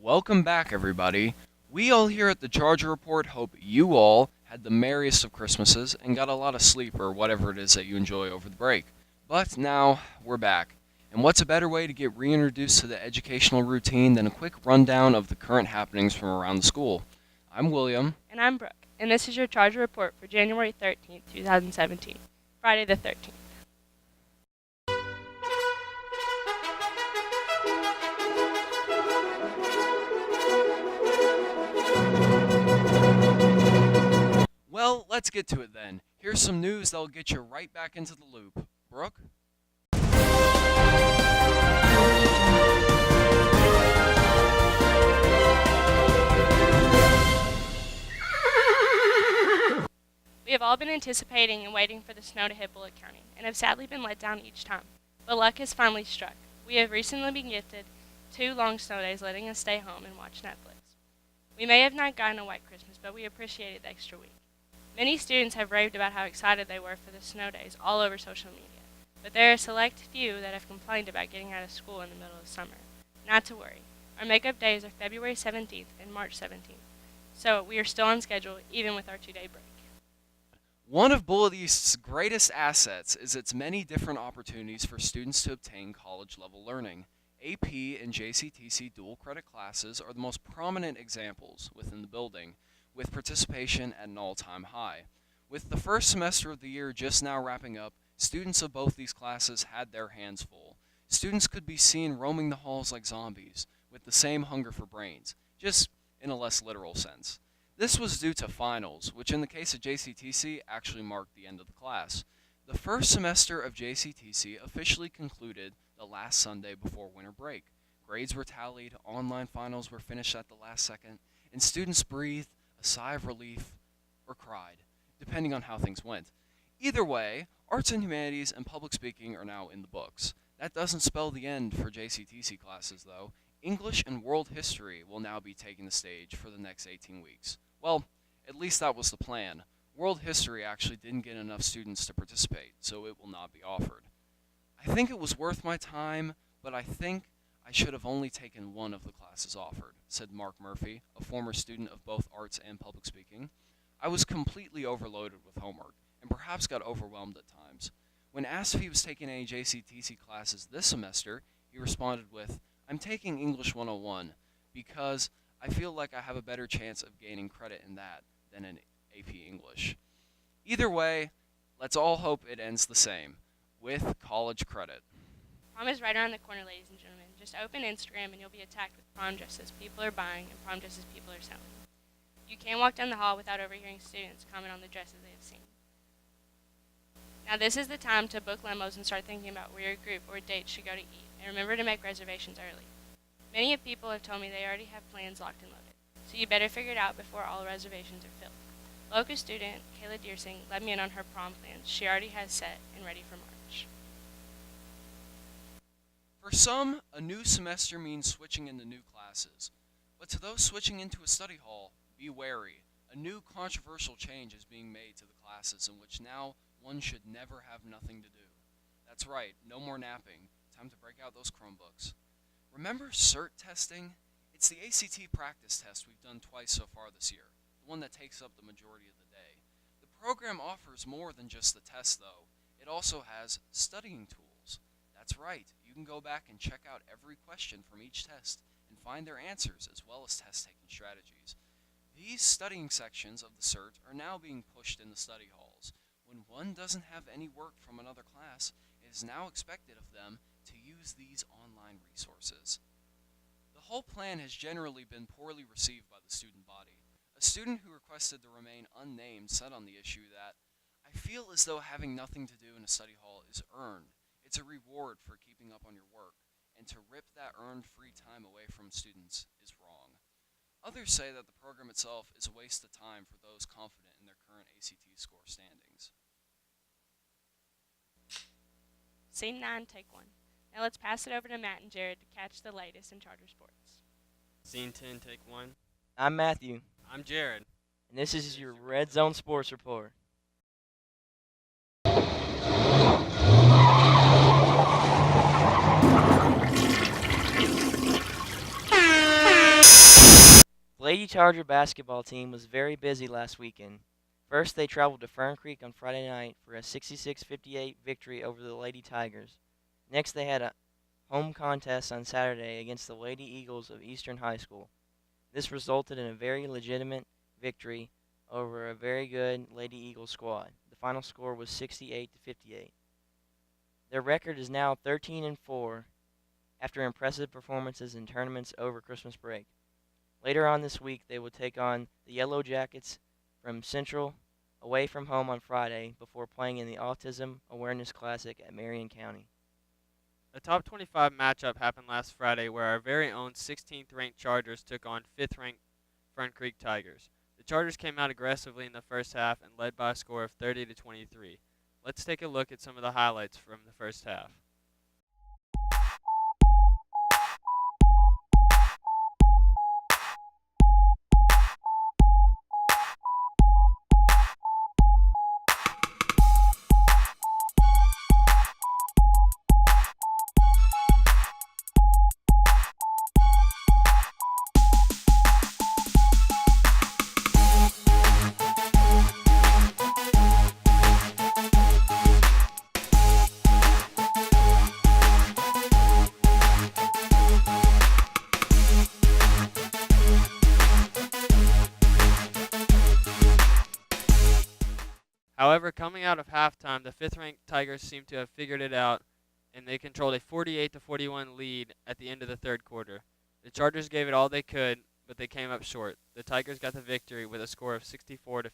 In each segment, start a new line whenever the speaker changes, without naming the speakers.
Welcome back, everybody. We all here at the Charger Report hope you all had the merriest of Christmases and got a lot of sleep or whatever it is that you enjoy over the break. But now, we're back. And what's a better way to get reintroduced to the educational routine than a quick rundown of the current happenings from around the school? I'm William.
And I'm Brooke, and this is your Charger Report for January 13th, 2017, Friday the 13th.
Well, let's get to it then. Here's some news that'll get you right back into the loop. Brooke?
We have all been anticipating and waiting for the snow to hit Bullitt County, and have sadly been let down each time. But luck has finally struck. We have recently been gifted 2 long snow days, letting us stay home and watch Netflix. We may have not gotten a white Christmas, but we appreciated the extra week. Many students have raved about how excited they were for the snow days all over social media, but there are a select few that have complained about getting out of school in the middle of summer. Not to worry. Our makeup days are February 17th and March 17th, so we are still on schedule even with our 2-day break.
One of Bullitt East's greatest assets is its many different opportunities for students to obtain college-level learning. AP and JCTC dual credit classes are the most prominent examples within the building, with participation at an all-time high. With the first semester of the year just now wrapping up, students of both these classes had their hands full. Students could be seen roaming the halls like zombies, with the same hunger for brains, just in a less literal sense. This was due to finals, which in the case of JCTC actually marked the end of the class. The first semester of JCTC officially concluded the last Sunday before winter break. Grades were tallied, online finals were finished at the last second, and students breathed a sigh of relief or cried, depending on how things went. Either way, arts and humanities and public speaking are now in the books. That doesn't spell the end for JCTC classes, though. English and world history will now be taking the stage for the next 18 weeks. Well, at least that was the plan. World history actually didn't get enough students to participate, so it will not be offered. I think it was worth my time, but I think I should have only taken one of the classes offered, said Mark Murphy, a former student of both arts and public speaking. I was completely overloaded with homework, and perhaps got overwhelmed at times. When asked if he was taking any JCTC classes this semester, he responded with, "I'm taking English 101 because I feel like I have a better chance of gaining credit in that than in AP English." Either way, let's all hope it ends the same, with college credit.
Prom is right around the corner, ladies and gentlemen. Just open Instagram and you'll be attacked with prom dresses people are buying and prom dresses people are selling. You can't walk down the hall without overhearing students comment on the dresses they have seen. Now this is the time to book limos and start thinking about where your group or date should go to eat, and remember to make reservations early. Many of people have told me they already have plans locked and loaded, so you better figure it out before all reservations are filled. Local student Kayla Deersing let me in on her prom plans she already has set and ready for March.
For some, a new semester means switching into new classes. But to those switching into a study hall, be wary. A new controversial change is being made to the classes in which now one should never have nothing to do. That's right, no more napping. Time to break out those Chromebooks. Remember CERT testing? It's the ACT practice test we've done twice so far this year, the one that takes up the majority of the day. The program offers more than just the test, though. It also has studying tools. That's right, you can go back and check out every question from each test and find their answers as well as test-taking strategies. These studying sections of the CERT are now being pushed in the study halls. When one doesn't have any work from another class, it is now expected of them to use these online resources. The whole plan has generally been poorly received by the student body. A student who requested to remain unnamed said on the issue that, "I feel as though having nothing to do in a study hall is earned. It's a reward for keeping up on your work, and to rip that earned free time away from students is wrong." Others say that the program itself is a waste of time for those confident in their current ACT score standings.
Scene 9, take 1. Now let's pass it over to Matt and Jared to catch the latest in Charter sports.
Scene 10, take 1.
I'm Matthew,
I'm Jared.
and this is your Red Zone Sports Report. Lady Charger basketball team was very busy last weekend. First, they traveled to Fern Creek on Friday night for a 66-58 victory over the Lady Tigers. Next, they had a home contest on Saturday against the Lady Eagles of Eastern High School. This resulted in a very legitimate victory over a very good Lady Eagles squad. The final score was 68-58. Their record is now 13-4 after impressive performances in tournaments over Christmas break. Later on this week, they will take on the Yellow Jackets from Central away from home on Friday before playing in the Autism Awareness Classic at Marion County.
A top 25 matchup happened last Friday where our very own 16th ranked Chargers took on 5th ranked Fern Creek Tigers. The Chargers came out aggressively in the first half and led by a score of 30-23. Let's take a look at some of the highlights from the first half. However, coming out of halftime, the 5th-ranked Tigers seemed to have figured it out, and they controlled a 48-41 lead at the end of the third quarter. The Chargers gave it all they could, but they came up short. The Tigers got the victory with a score of 64-54.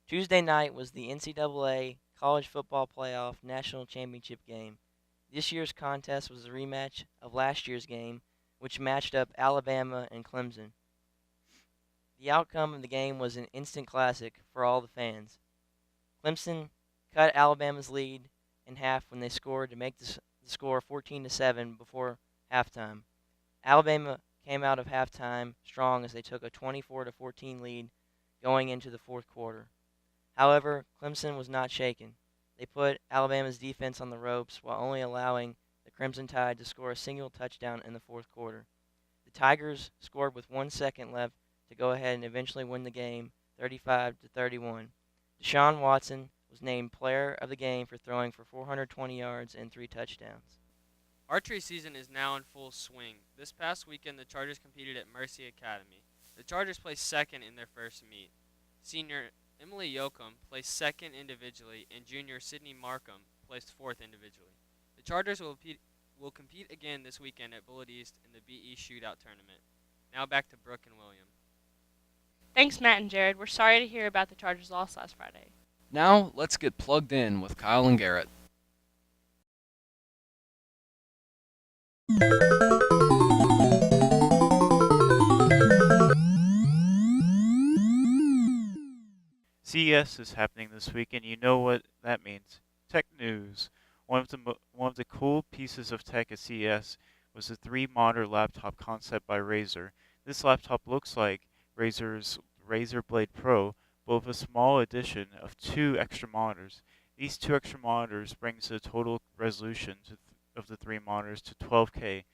Tuesday night was the NCAA College Football Playoff National Championship game. This year's contest was a rematch of last year's game, which matched up Alabama and Clemson. The outcome of the game was an instant classic for all the fans. Clemson cut Alabama's lead in half when they scored to make the score 14-7 before halftime. Alabama came out of halftime strong as they took a 24-14 lead going into the fourth quarter. However, Clemson was not shaken. They put Alabama's defense on the ropes while only allowing the Crimson Tide to score a single touchdown in the fourth quarter. The Tigers scored with 1 second left to go ahead and eventually win the game 35-31. Deshaun Watson was named player of the game for throwing for 420 yards and 3 touchdowns.
Archery season is now in full swing. This past weekend, the Chargers competed at Mercy Academy. The Chargers placed second in their first meet. Senior Emily Yoakum placed second individually, and junior Sydney Markham placed fourth individually. The Chargers will compete again this weekend at Bullitt East in the BE Shootout Tournament. Now back to Brooke and William.
Thanks, Matt and Jared. We're sorry to hear about the Chargers' loss last Friday.
Now, let's get plugged in with Kyle and Garrett.
CES is happening this week, and you know what that means. Tech news. One of the cool pieces of tech at CES was the 3-monitor laptop concept by Razer. This laptop looks like Razer's Razer Blade Pro, but with a small addition of 2 extra monitors. These 2 extra monitors brings the total resolution of the 3 monitors to 12K.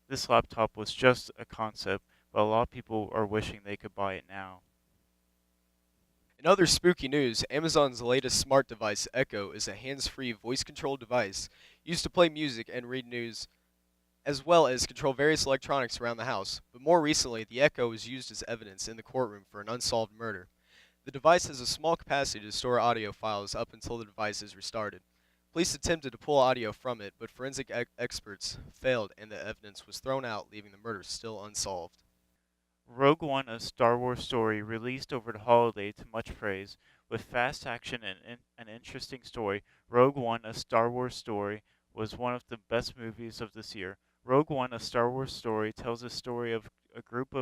This laptop was just a concept, but a lot of people are wishing they could buy it now.
In other spooky news, Amazon's latest smart device, Echo, is a hands-free voice-controlled device used to play music and read news, as well as control various electronics around the house. But more recently, the Echo was used as evidence in the courtroom for an unsolved murder. The device has a small capacity to store audio files up until the device is restarted. Police attempted to pull audio from it, but forensic experts failed and the evidence was thrown out, leaving the murder still unsolved.
Rogue One, a Star Wars story, released over the holiday to much praise. With fast action and an interesting story, Rogue One, a Star Wars story, was one of the best movies of this year. Rogue One, a Star Wars story, tells the story of a group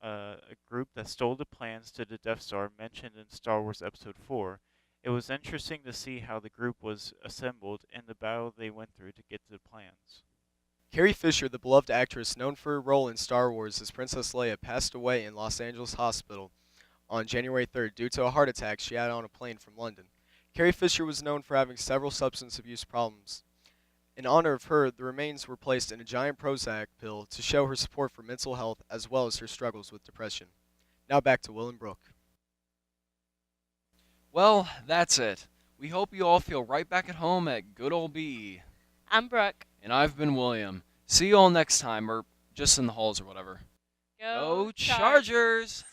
that stole the plans to the Death Star mentioned in Star Wars Episode 4. It was interesting to see how the group was assembled and the battle they went through to get to the plans.
Carrie Fisher, the beloved actress known for her role in Star Wars as Princess Leia, passed away in Los Angeles Hospital on January 3rd due to a heart attack she had on a plane from London. Carrie Fisher was known for having several substance abuse problems. In honor of her, the remains were placed in a giant Prozac pill to show her support for mental health as well as her struggles with depression. Now back to Will and Brooke.
Well, that's it. We hope you all feel right back at home at good old BE.
I'm Brooke.
And I've been William. See you all next time, or just in the halls or whatever. Go Chargers!